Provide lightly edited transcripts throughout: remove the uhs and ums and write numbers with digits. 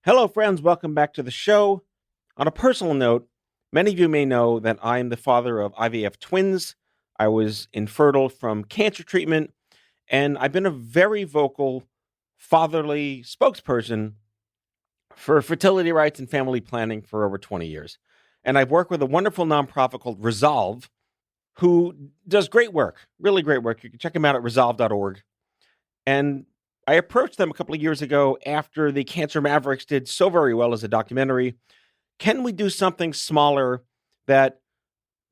Hello, friends. Welcome back to the show. On a personal note, many of you may know that I am the father of IVF twins. I was infertile from cancer treatment, and I've been a very vocal fatherly spokesperson for fertility rights and family planning for over 20 years. And I've worked with a wonderful nonprofit called Resolve, who does great work, really great work. You can check them out at resolve.org. And I approached them a couple of years ago after the Cancer Mavericks did so very well as a documentary. Can we do something smaller that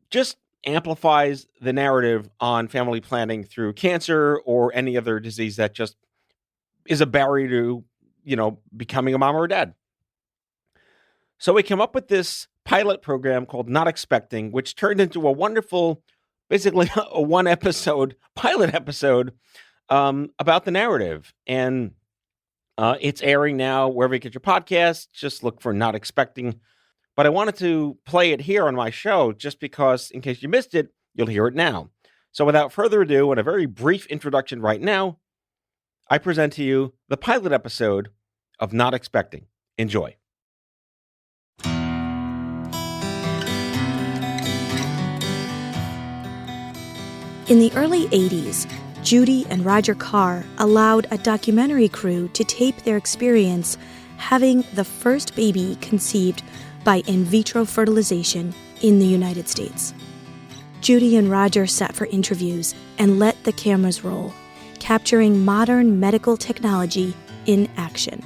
just amplifies the narrative on family planning through cancer or any other disease that just is a barrier to, becoming a mom or a dad? So we came up with this pilot program called Not Expecting, which turned into a wonderful, basically a one episode, pilot episode about the narrative. And it's airing now wherever you get your podcasts. Just look for Not Expecting. But I wanted to play it here on my show just because, in case you missed it, you'll hear it now. So without further ado, and a very brief introduction right now, I present to you the pilot episode of Not Expecting. Enjoy. In the early 80s, Judy and Roger Carr allowed a documentary crew to tape their experience having the first baby conceived by in vitro fertilization in the United States. Judy and Roger sat for interviews and let the cameras roll, capturing modern medical technology in action.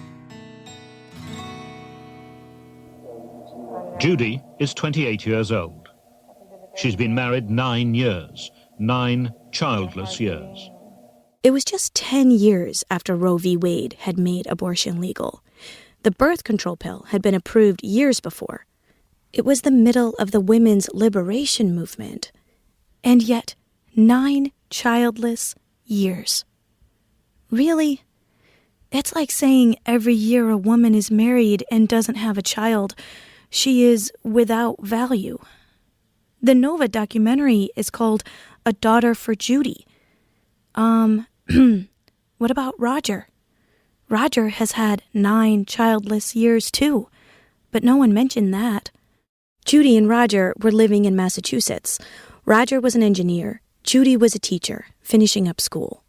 Judy is 28 years old. She's been married 9 years, 9 childless years. It was just 10 years after Roe v. Wade had made abortion legal. The birth control pill had been approved years before. It was the middle of the women's liberation movement. And yet, 9 childless years. Really? It's like saying every year a woman is married and doesn't have a child, she is without value. The Nova documentary is called A Daughter for Judy. What about Roger? Roger has had 9 childless years too, but no one mentioned that. Judy and Roger were living in Massachusetts. Roger was an engineer. Judy was a teacher, finishing up school.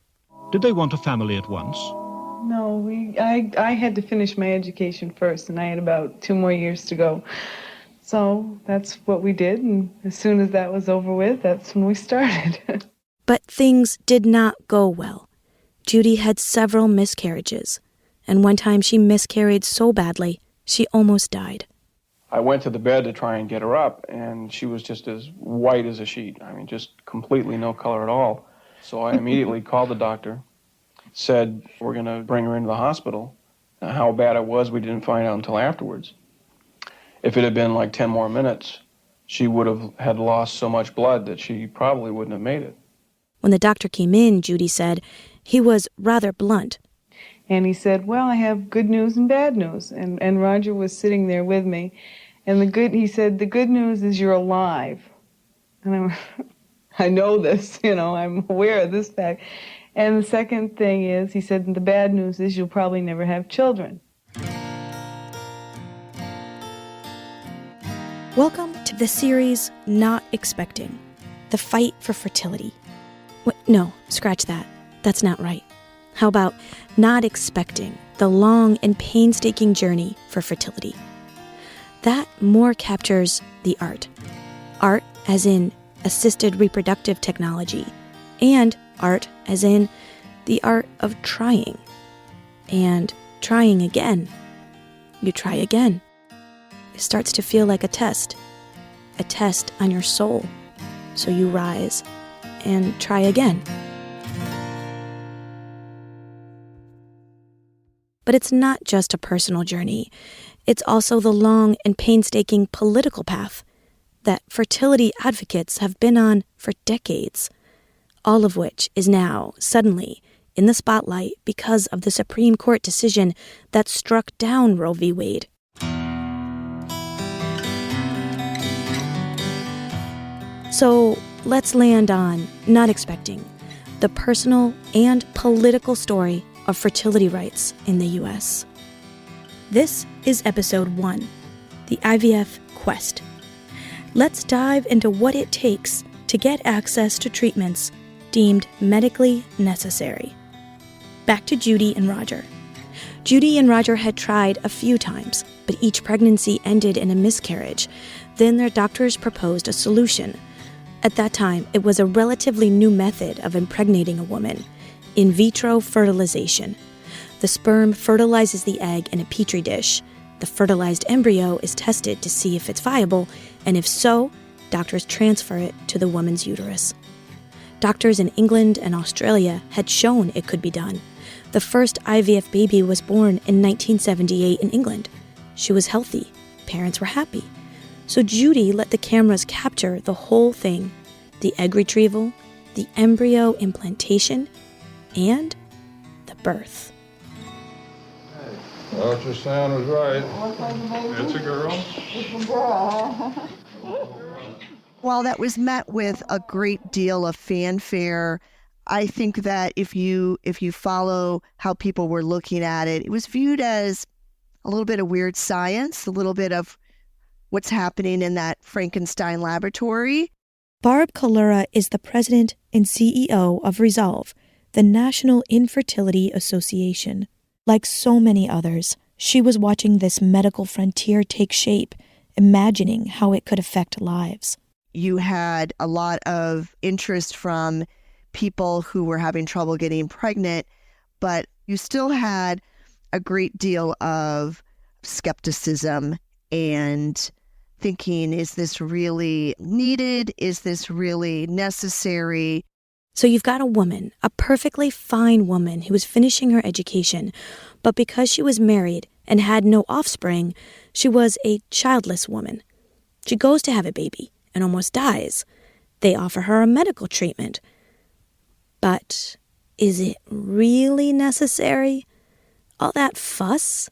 Did they want a family at once? No, I had to finish my education first, and I had about 2 more years to go. So that's what we did, and as soon as that was over with, that's when we started. But things did not go well. Judy had several miscarriages, and one time she miscarried so badly, she almost died. I went to the bed to try and get her up, and she was just as white as a sheet. I mean, just completely no color at all. So I immediately called the doctor, said, we're going to bring her into the hospital. Now, how bad it was, we didn't find out until afterwards. If it had been like 10 more minutes, she would have had lost so much blood that she probably wouldn't have made it. When the doctor came in, Judy said, he was rather blunt. And he said, well, I have good news and bad news. And Roger was sitting there with me. And he said, the good news is you're alive. And I know this, I'm aware of this fact. And the second thing is, he said, the bad news is you'll probably never have children. Welcome to the series Not Expecting, the fight for fertility. No, scratch that. That's not right. How about Not Expecting, the long and painstaking journey for fertility? That more captures the art. Art as in assisted reproductive technology, and art as in the art of trying. And trying again. You try again. It starts to feel like a test on your soul. So you rise and try again. But it's not just a personal journey. It's also the long and painstaking political path that fertility advocates have been on for decades, all of which is now, suddenly, in the spotlight because of the Supreme Court decision that struck down Roe v. Wade. So let's land on Not Expecting, the personal and political story of fertility rights in the U.S. This is episode 1, the IVF Quest. Let's dive into what it takes to get access to treatments deemed medically necessary. Back to Judy and Roger. Judy and Roger had tried a few times, but each pregnancy ended in a miscarriage. Then their doctors proposed a solution. At that time, it was a relatively new method of impregnating a woman, in vitro fertilization. The sperm fertilizes the egg in a petri dish. The fertilized embryo is tested to see if it's viable, and if so, doctors transfer it to the woman's uterus. Doctors in England and Australia had shown it could be done. The first IVF baby was born in 1978 in England. She was healthy. Parents were happy. So Judy let the cameras capture the whole thing: the egg retrieval, the embryo implantation, and the birth. Ultrasound was right. It's a girl. While that was met with a great deal of fanfare, I think that if you follow how people were looking at it, it was viewed as a little bit of weird science, a little bit of what's happening in that Frankenstein laboratory. Barb Kalura is the president and CEO of Resolve, the National Infertility Association. Like so many others, she was watching this medical frontier take shape, imagining how it could affect lives. You had a lot of interest from people who were having trouble getting pregnant, but you still had a great deal of skepticism and thinking, is this really needed? Is this really necessary? So you've got a woman, a perfectly fine woman who was finishing her education, but because she was married and had no offspring, she was a childless woman. She goes to have a baby and almost dies. They offer her a medical treatment. But is it really necessary? All that fuss?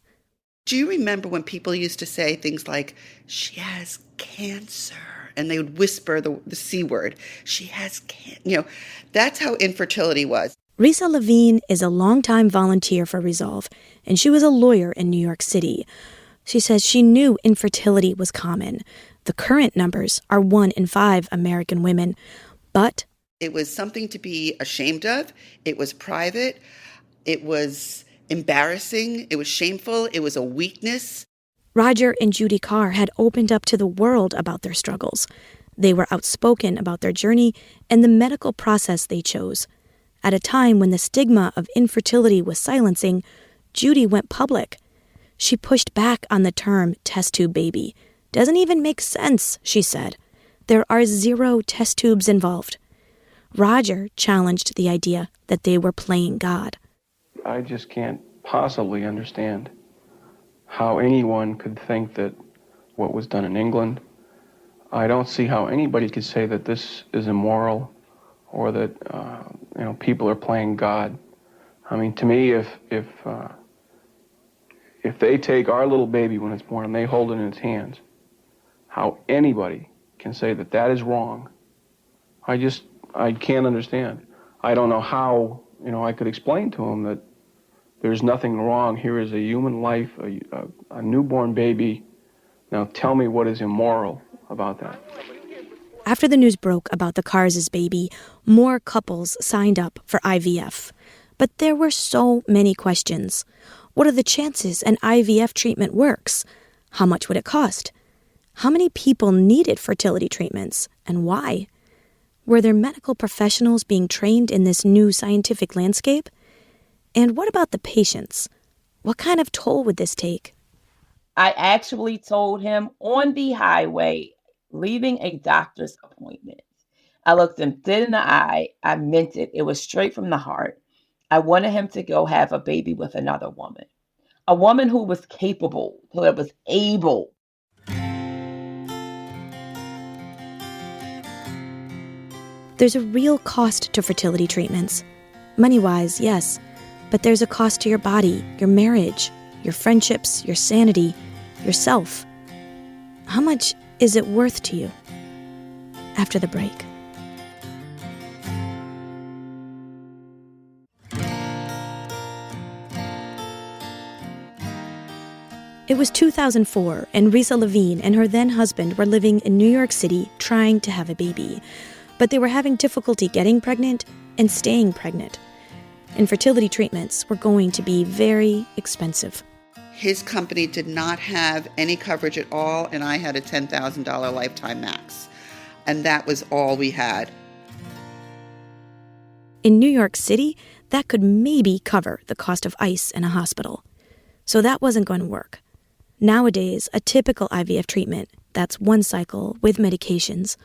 Do you remember when people used to say things like, she has cancer? And they would whisper the C word. She has cancer. That's how infertility was. Risa Levine is a longtime volunteer for Resolve, and she was a lawyer in New York City. She says she knew infertility was common. The current numbers are 1 in 5 American women, but it was something to be ashamed of. It was private. It was embarrassing. It was shameful. It was a weakness. Roger and Judy Carr had opened up to the world about their struggles. They were outspoken about their journey and the medical process they chose. At a time when the stigma of infertility was silencing, Judy went public. She pushed back on the term test tube baby. Doesn't even make sense, she said. There are 0 test tubes involved. Roger challenged the idea that they were playing God. I just can't possibly understand how anyone could think that what was done in England, I don't see how anybody could say that this is immoral or that people are playing God. I mean, to me, if they take our little baby when it's born and they hold it in its hands, how anybody can say that that is wrong, I can't understand. I don't know how I could explain to them that there's nothing wrong. Here is a human life, a newborn baby. Now tell me what is immoral about that. After the news broke about the Carrs' baby, more couples signed up for IVF. But there were so many questions. What are the chances an IVF treatment works? How much would it cost? How many people needed fertility treatments, and why? Were there medical professionals being trained in this new scientific landscape? And what about the patients? What kind of toll would this take? I actually told him on the highway, leaving a doctor's appointment. I looked him dead in the eye. I meant it. It was straight from the heart. I wanted him to go have a baby with another woman. A woman who was capable, who was able. There's a real cost to fertility treatments. Money-wise, yes. But there's a cost to your body, your marriage, your friendships, your sanity, yourself. How much is it worth to you? After the break. It was 2004, and Risa Levine and her then husband were living in New York City trying to have a baby. But they were having difficulty getting pregnant and staying pregnant. Infertility treatments were going to be very expensive. His company did not have any coverage at all, and I had a $10,000 lifetime max. And that was all we had. In New York City, that could maybe cover the cost of ice in a hospital. So that wasn't going to work. Nowadays, a typical IVF treatment, that's one cycle with medications,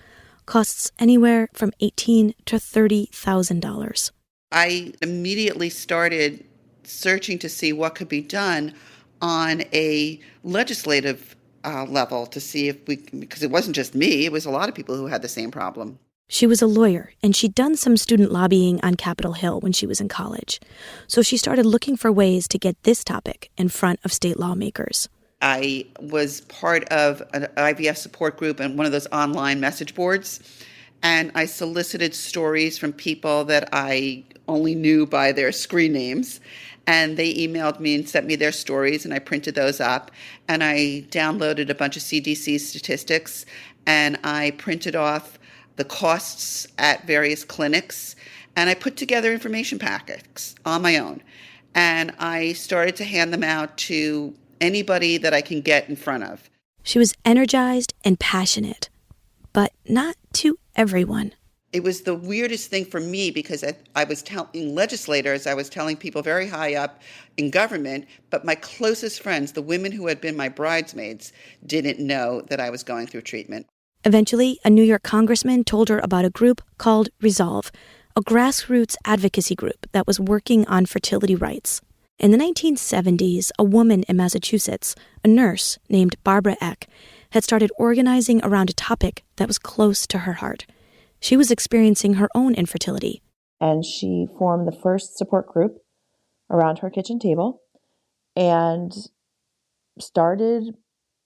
costs anywhere from $18,000 to $30,000. I immediately started searching to see what could be done on a legislative level to see if because it wasn't just me, it was a lot of people who had the same problem. She was a lawyer, and she'd done some student lobbying on Capitol Hill when she was in college. So she started looking for ways to get this topic in front of state lawmakers. I was part of an IVF support group and one of those online message boards, and I solicited stories from people that I only knew by their screen names, and they emailed me and sent me their stories, and I printed those up, and I downloaded a bunch of CDC statistics, and I printed off the costs at various clinics, and I put together information packets on my own, and I started to hand them out to anybody that I can get in front of. She was energized and passionate, but not to everyone. It was the weirdest thing for me because I was telling legislators, I was telling people very high up in government, but my closest friends, the women who had been my bridesmaids, didn't know that I was going through treatment. Eventually, a New York congressman told her about a group called Resolve, a grassroots advocacy group that was working on fertility rights. In the 1970s, a woman in Massachusetts, a nurse named Barbara Eck, had started organizing around a topic that was close to her heart. She was experiencing her own infertility. And she formed the first support group around her kitchen table and started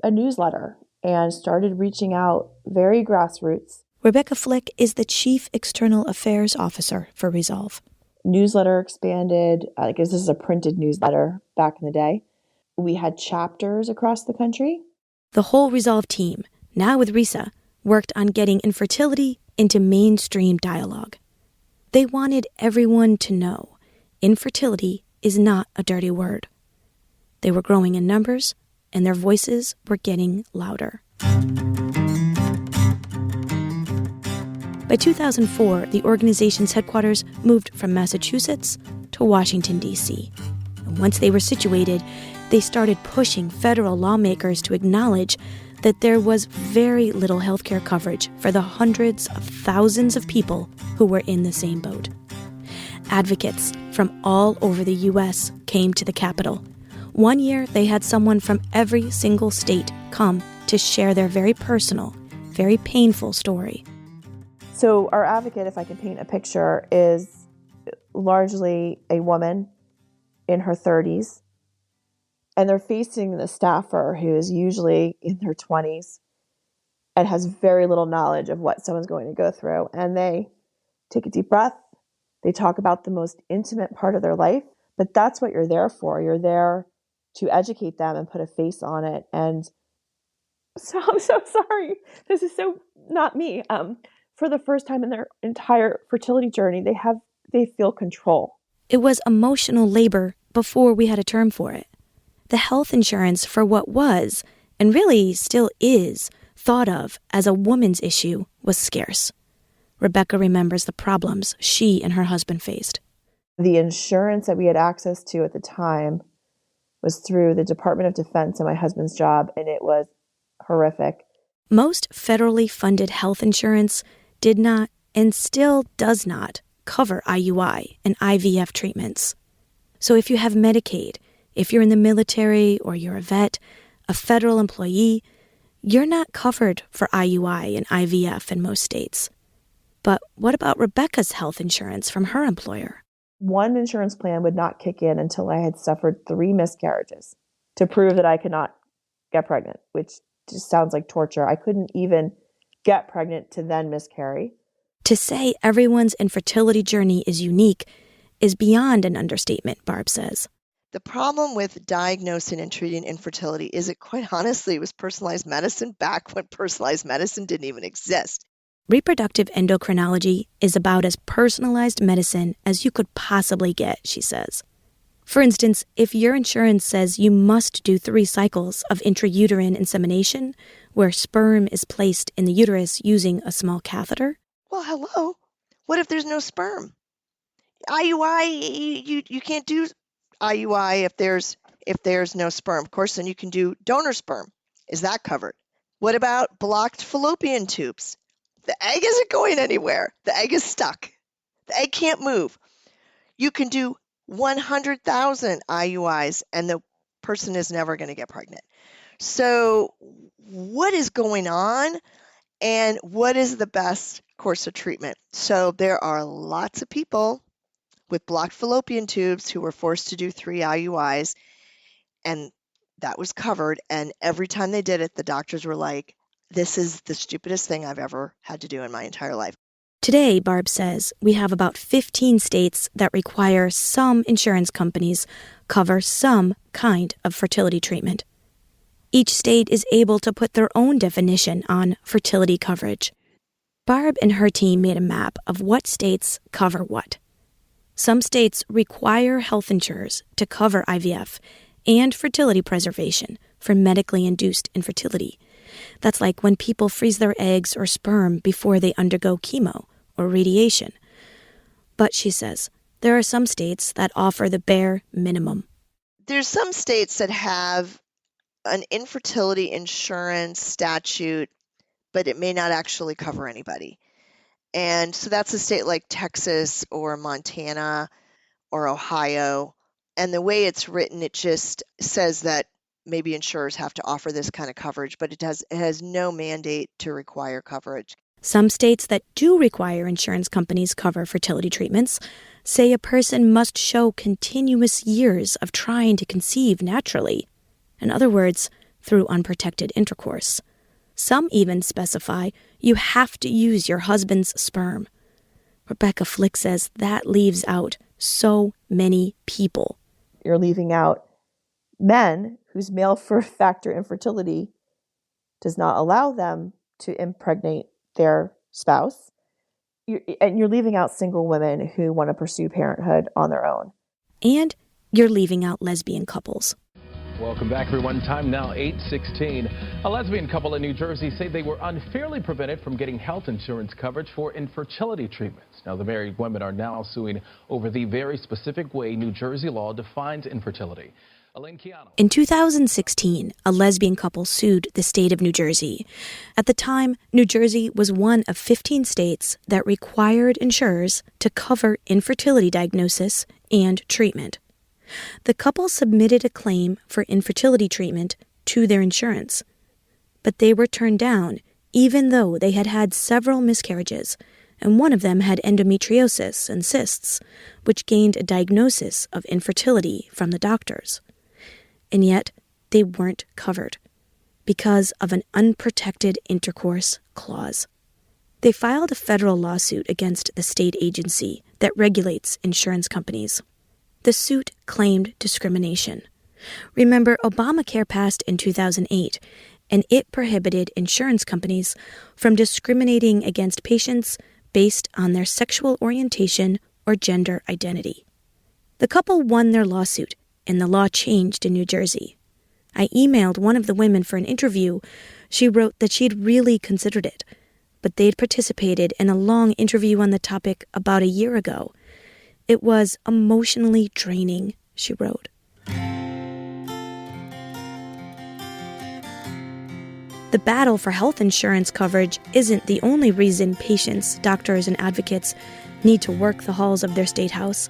a newsletter and started reaching out very grassroots. Rebecca Flick is the Chief External Affairs Officer for Resolve. Newsletter expanded. I guess this is a printed newsletter back in the day. We had chapters across the country. The whole Resolve team, now with Risa, worked on getting infertility into mainstream dialogue. They wanted everyone to know infertility is not a dirty word. They were growing in numbers, and their voices were getting louder. By 2004, the organization's headquarters moved from Massachusetts to Washington, D.C. And once they were situated, they started pushing federal lawmakers to acknowledge that there was very little healthcare coverage for the hundreds of thousands of people who were in the same boat. Advocates from all over the U.S. came to the Capitol. One year, they had someone from every single state come to share their very personal, very painful story. So our advocate, if I can paint a picture, is largely a woman in her 30s. And they're facing the staffer who is usually in their 20s and has very little knowledge of what someone's going to go through. And they take a deep breath. They talk about the most intimate part of their life. But that's what you're there for. You're there to educate them and put a face on it. And so I'm so sorry. This is so not me. For the first time in their entire fertility journey, they feel control. It was emotional labor before we had a term for it. The health insurance for what was, and really still is, thought of as a woman's issue was scarce. Rebecca remembers the problems she and her husband faced. The insurance that we had access to at the time was through the Department of Defense and my husband's job, and it was horrific. Most federally funded health insurance did not, and still does not, cover IUI and IVF treatments. So if you have Medicaid, if you're in the military or you're a vet, a federal employee, you're not covered for IUI and IVF in most states. But what about Rebecca's health insurance from her employer? One insurance plan would not kick in until I had suffered 3 miscarriages to prove that I could not get pregnant, which just sounds like torture. I couldn't even get pregnant to then miscarry. To say everyone's infertility journey is unique is beyond an understatement, Barb says. The problem with diagnosing and treating infertility is it quite honestly was personalized medicine back when personalized medicine didn't even exist. Reproductive endocrinology is about as personalized medicine as you could possibly get, she says. For instance, if your insurance says you must do 3 cycles of intrauterine insemination, where sperm is placed in the uterus using a small catheter. Well, hello. What if there's no sperm? IUI, you can't do IUI if there's no sperm. Of course, then you can do donor sperm. Is that covered? What about blocked fallopian tubes? The egg isn't going anywhere. The egg is stuck. The egg can't move. You can do 100,000 IUIs and the person is never going to get pregnant. So what is going on and what is the best course of treatment? So there are lots of people with blocked fallopian tubes who were forced to do 3 IUIs, and that was covered. And every time they did it, the doctors were like, this is the stupidest thing I've ever had to do in my entire life. Today, Barb says, we have about 15 states that require some insurance companies cover some kind of fertility treatment. Each state is able to put their own definition on fertility coverage. Barb and her team made a map of what states cover what. Some states require health insurers to cover IVF and fertility preservation for medically induced infertility. That's like when people freeze their eggs or sperm before they undergo chemo or radiation. But she says there are some states that offer the bare minimum. There's some states that have an infertility insurance statute, but it may not actually cover anybody. And so that's a state like Texas or Montana or Ohio. And the way it's written, it just says that maybe insurers have to offer this kind of coverage, but it has no mandate to require coverage. Some states that do require insurance companies cover fertility treatments say a person must show continuous years of trying to conceive naturally. In other words, through unprotected intercourse. Some even specify you have to use your husband's sperm. Rebecca Flick says that leaves out so many people. You're leaving out men whose male factor infertility does not allow them to impregnate their spouse. And you're leaving out single women who want to pursue parenthood on their own. And you're leaving out lesbian couples. Welcome back, everyone. Time now 8:16. A lesbian couple in New Jersey say they were unfairly prevented from getting health insurance coverage for infertility treatments. Now, the married women are now suing over the very specific way New Jersey law defines infertility. In 2016, a lesbian couple sued the state of New Jersey. At the time, New Jersey was one of 15 states that required insurers to cover infertility diagnosis and treatment. The couple submitted a claim for infertility treatment to their insurance, but they were turned down even though they had had several miscarriages, and one of them had endometriosis and cysts, which gained a diagnosis of infertility from the doctors. And yet, they weren't covered because of an unprotected intercourse clause. They filed a federal lawsuit against the state agency that regulates insurance companies. The suit claimed discrimination. Remember, Obamacare passed in 2008, and it prohibited insurance companies from discriminating against patients based on their sexual orientation or gender identity. The couple won their lawsuit, and the law changed in New Jersey. I emailed one of the women for an interview. She wrote that she'd really considered it, but they'd participated in a long interview on the topic about a year ago. It was emotionally draining, she wrote. The battle for health insurance coverage isn't the only reason patients, doctors, and advocates need to work the halls of their state house.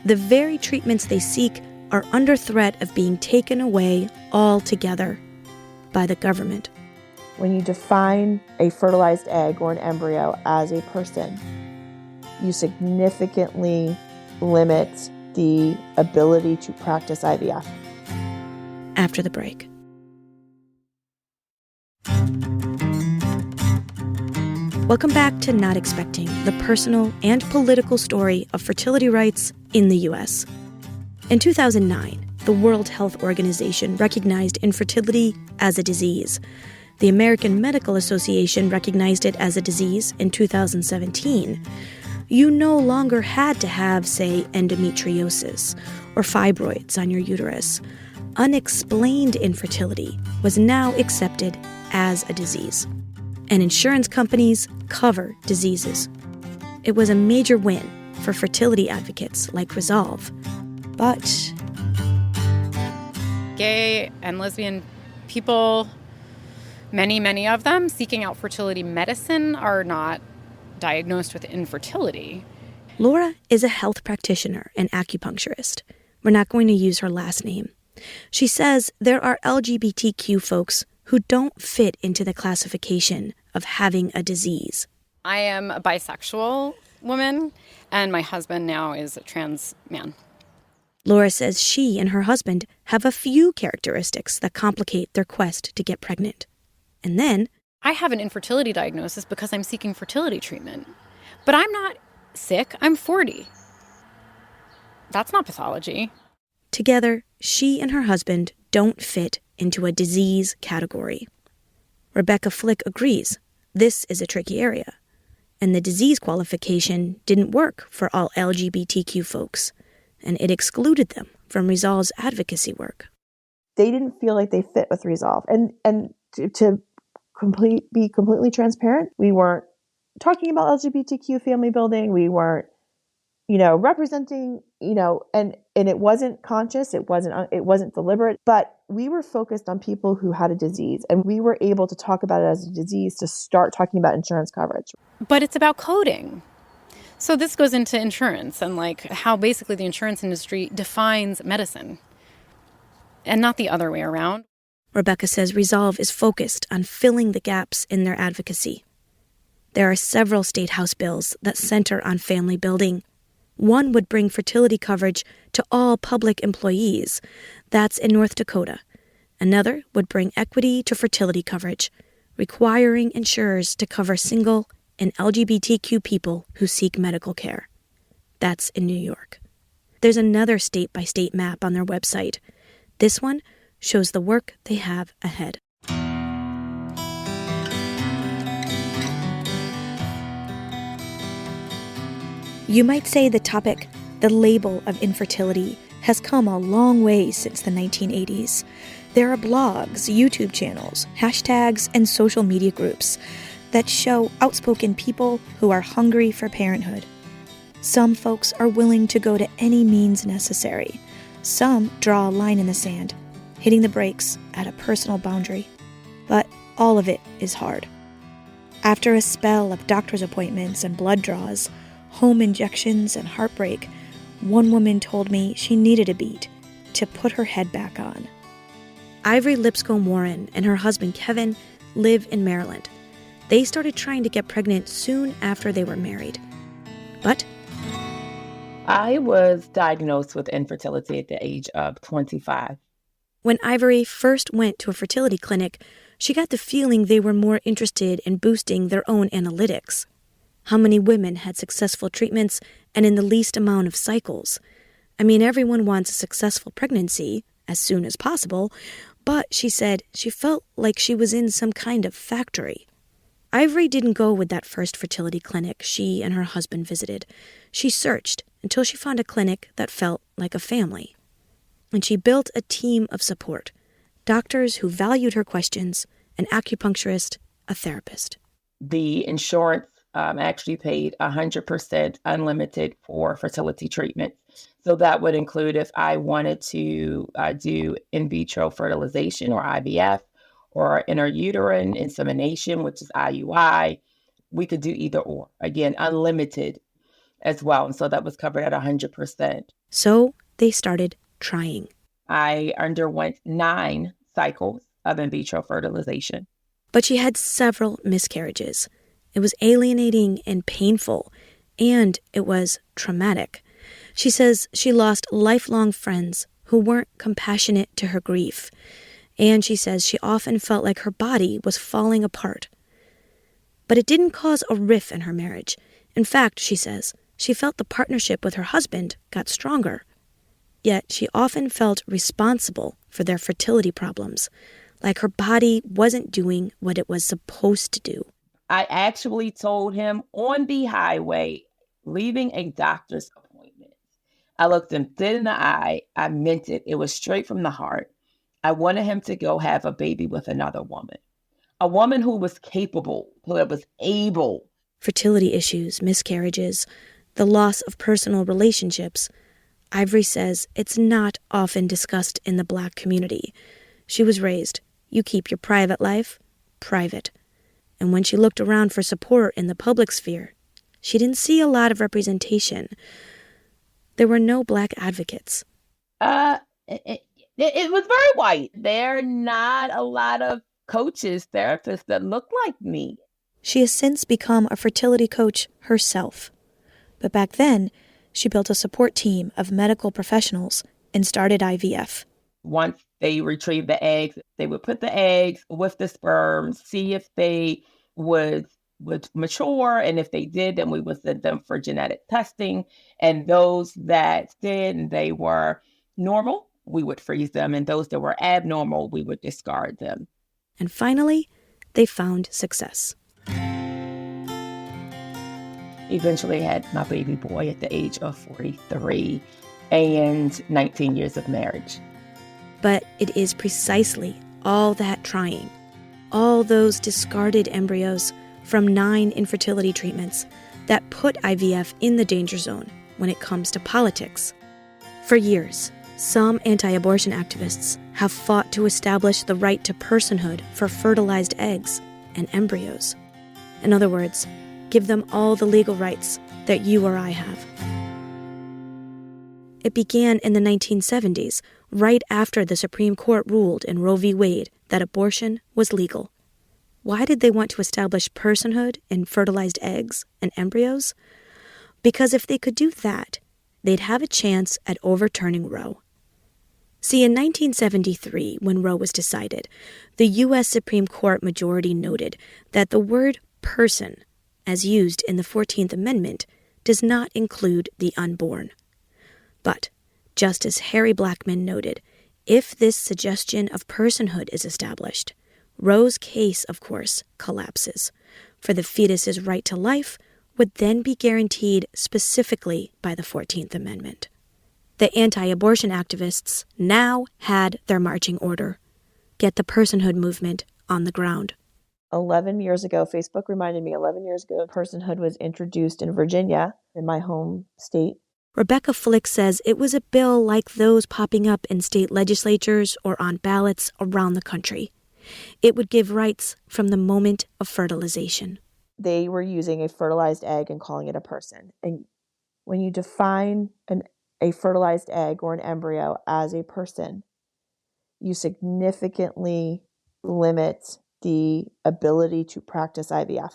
The very treatments they seek are under threat of being taken away altogether by the government. When you define a fertilized egg or an embryo as a person, you significantly limit the ability to practice IVF. After the break. Welcome back to Not Expecting, the personal and political story of fertility rights in the U.S. In 2009, the World Health Organization recognized infertility as a disease. The American Medical Association recognized it as a disease in 2017. You no longer had to have, say, endometriosis or fibroids on your uterus. Unexplained infertility was now accepted as a disease. And insurance companies cover diseases. It was a major win for fertility advocates like Resolve. But gay and lesbian people, many of them seeking out fertility medicine, are not diagnosed with infertility. Laura is a health practitioner and acupuncturist. We're not going to use her last name. She says there are LGBTQ folks who don't fit into the classification of having a disease. I am a bisexual woman, and my husband now is a trans man. Laura says she and her husband have a few characteristics that complicate their quest to get pregnant. And then, I have an infertility diagnosis because I'm seeking fertility treatment. But I'm not sick. I'm 40. That's not pathology. Together, she and her husband don't fit into a disease category. Rebecca Flick agrees this is a tricky area, and the disease qualification didn't work for all LGBTQ folks, and it excluded them from Resolve's advocacy work. They didn't feel like they fit with Resolve. And to be completely transparent, we weren't talking about LGBTQ family building. We weren't, representing, and it wasn't conscious. It wasn't deliberate, but we were focused on people who had a disease, and we were able to talk about it as a disease to start talking about insurance coverage. But it's about coding. So this goes into insurance and how basically the insurance industry defines medicine and not the other way around. Rebecca says Resolve is focused on filling the gaps in their advocacy. There are several state house bills that center on family building. One would bring fertility coverage to all public employees. That's in North Dakota. Another would bring equity to fertility coverage, requiring insurers to cover single and LGBTQ people who seek medical care. That's in New York. There's another state-by-state map on their website. This one shows the work they have ahead. You might say the topic, the label of infertility, has come a long way since the 1980s. There are blogs, YouTube channels, hashtags, and social media groups that show outspoken people who are hungry for parenthood. Some folks are willing to go to any means necessary. Some draw a line in the sand, hitting the brakes at a personal boundary. But all of it is hard. After a spell of doctor's appointments and blood draws, home injections and heartbreak, one woman told me she needed a beat to put her head back on. Ivory Lipscomb Warren and her husband Kevin live in Maryland. They started trying to get pregnant soon after they were married. But I was diagnosed with infertility at the age of 25. When Ivory first went to a fertility clinic, she got the feeling they were more interested in boosting their own analytics. How many women had successful treatments and in the least amount of cycles? I mean, everyone wants a successful pregnancy as soon as possible, but she said she felt like she was in some kind of factory. Ivory didn't go with that first fertility clinic she and her husband visited. She searched until she found a clinic that felt like a family. And she built a team of support, doctors who valued her questions, an acupuncturist, a therapist. The insurance actually paid 100% unlimited for fertility treatment. So that would include if I wanted to do in vitro fertilization or IVF or intrauterine insemination, which is IUI. We could do either or. Again, unlimited as well. And so that was covered at 100%. So they started trying. I underwent 9 cycles of in vitro fertilization. But she had several miscarriages. It was alienating and painful, and it was traumatic. She says she lost lifelong friends who weren't compassionate to her grief, and she says she often felt like her body was falling apart. But it didn't cause a rift in her marriage. In fact, she says, she felt the partnership with her husband got stronger. Yet she often felt responsible for their fertility problems, like her body wasn't doing what it was supposed to do. I actually told him on the highway, leaving a doctor's appointment. I looked him dead in the eye. I meant it. It was straight from the heart. I wanted him to go have a baby with another woman, a woman who was capable, who was able. Fertility issues, miscarriages, the loss of personal relationships. Ivory says it's not often discussed in the Black community. She was raised, you keep your private life private. And when she looked around for support in the public sphere, she didn't see a lot of representation. There were no Black advocates. It was very white. There are not a lot of coaches, therapists that look like me. She has since become a fertility coach herself. But back then, she built a support team of medical professionals and started IVF. Once they retrieved the eggs, they would put the eggs with the sperm, see if they would mature. And if they did, then we would send them for genetic testing. And those that did and they were normal, we would freeze them. And those that were abnormal, we would discard them. And finally, they found success. Eventually had my baby boy at the age of 43 and 19 years of marriage. But it is precisely all that trying, all those discarded embryos from 9 infertility treatments that put IVF in the danger zone when it comes to politics. For years, some anti-abortion activists have fought to establish the right to personhood for fertilized eggs and embryos. In other words, give them all the legal rights that you or I have. It began in the 1970s, right after the Supreme Court ruled in Roe v. Wade that abortion was legal. Why did they want to establish personhood in fertilized eggs and embryos? Because if they could do that, they'd have a chance at overturning Roe. See, in 1973, when Roe was decided, the U.S. Supreme Court majority noted that the word person, as used in the 14th Amendment, does not include the unborn. But, Justice Harry Blackmun noted, if this suggestion of personhood is established, Roe's case, of course, collapses, for the fetus's right to life would then be guaranteed specifically by the 14th Amendment. The anti-abortion activists now had their marching order: get the personhood movement on the ground. 11 years ago, Facebook reminded me, 11 years ago, personhood was introduced in Virginia, in my home state. Rebecca Flick says it was a bill like those popping up in state legislatures or on ballots around the country. It would give rights from the moment of fertilization. They were using a fertilized egg and calling it a person. And when you define a fertilized egg or an embryo as a person, you significantly limit the ability to practice IVF.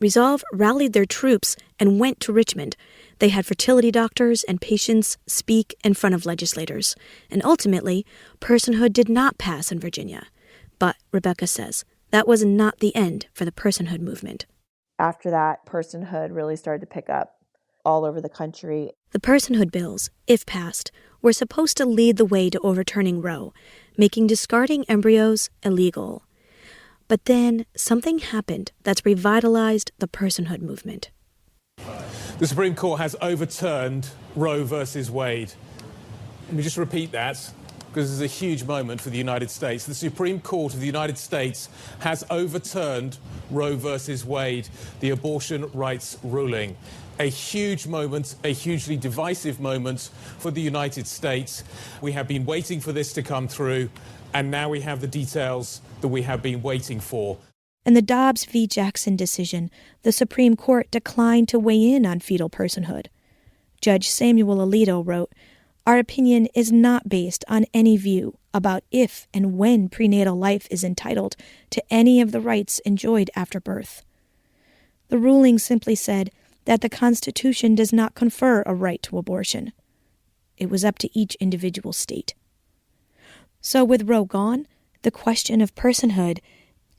Resolve rallied their troops and went to Richmond. They had fertility doctors and patients speak in front of legislators. And ultimately, personhood did not pass in Virginia. But, Rebecca says, that was not the end for the personhood movement. After that, personhood really started to pick up all over the country. The personhood bills, if passed, were supposed to lead the way to overturning Roe, making discarding embryos illegal. But then something happened that's revitalized the personhood movement. The Supreme Court has overturned Roe versus Wade. Let me just repeat that, because this is a huge moment for the United States. The Supreme Court of the United States has overturned Roe versus Wade, the abortion rights ruling. A huge moment, a hugely divisive moment for the United States. We have been waiting for this to come through, and now we have the details that we have been waiting for. In the Dobbs v. Jackson decision, the Supreme Court declined to weigh in on fetal personhood. Judge Samuel Alito wrote, "Our opinion is not based on any view about if and when prenatal life is entitled to any of the rights enjoyed after birth." The ruling simply said that the Constitution does not confer a right to abortion. It was up to each individual state. So with Roe gone, the question of personhood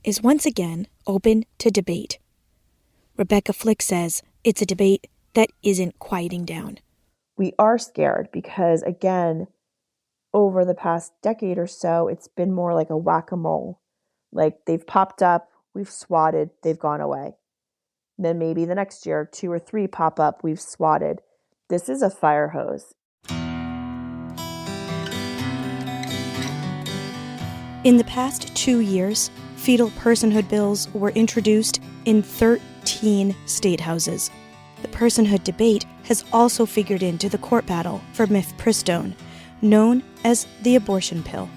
is once again open to debate. Rebecca Flick says it's a debate that isn't quieting down. we are scared because, again, over the past decade or so, it's been more like a whack-a-mole. Like they've popped up, we've swatted, they've gone away. Then maybe the next year, 2 or 3 pop up, we've swatted. This is a fire hose. In the past 2 years, fetal personhood bills were introduced in 13 state houses. The personhood debate has also figured into the court battle for mifepristone, known as the abortion pill.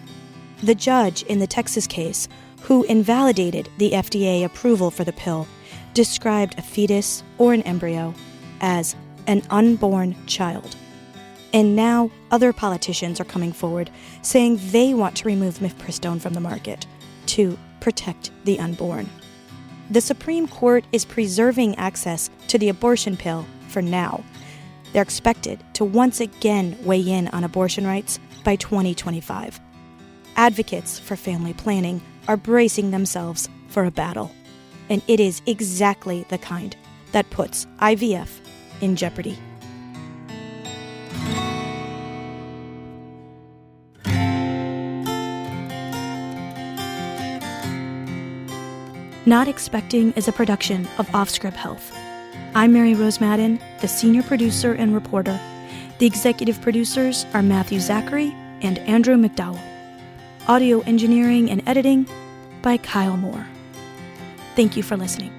The judge in the Texas case, who invalidated the FDA approval for the pill, described a fetus or an embryo as an unborn child. And now other politicians are coming forward saying they want to remove mifepristone from the market to protect the unborn. The Supreme Court is preserving access to the abortion pill for now. They're expected to once again weigh in on abortion rights by 2025. Advocates for family planning are bracing themselves for a battle, and it is exactly the kind that puts IVF in jeopardy. Not Expecting is a production of Offscript Health. I'm Mary Rose Madden, the senior producer and reporter. The executive producers are Matthew Zachary and Andrew McDowell. Audio engineering and editing by Kyle Moore. Thank you for listening.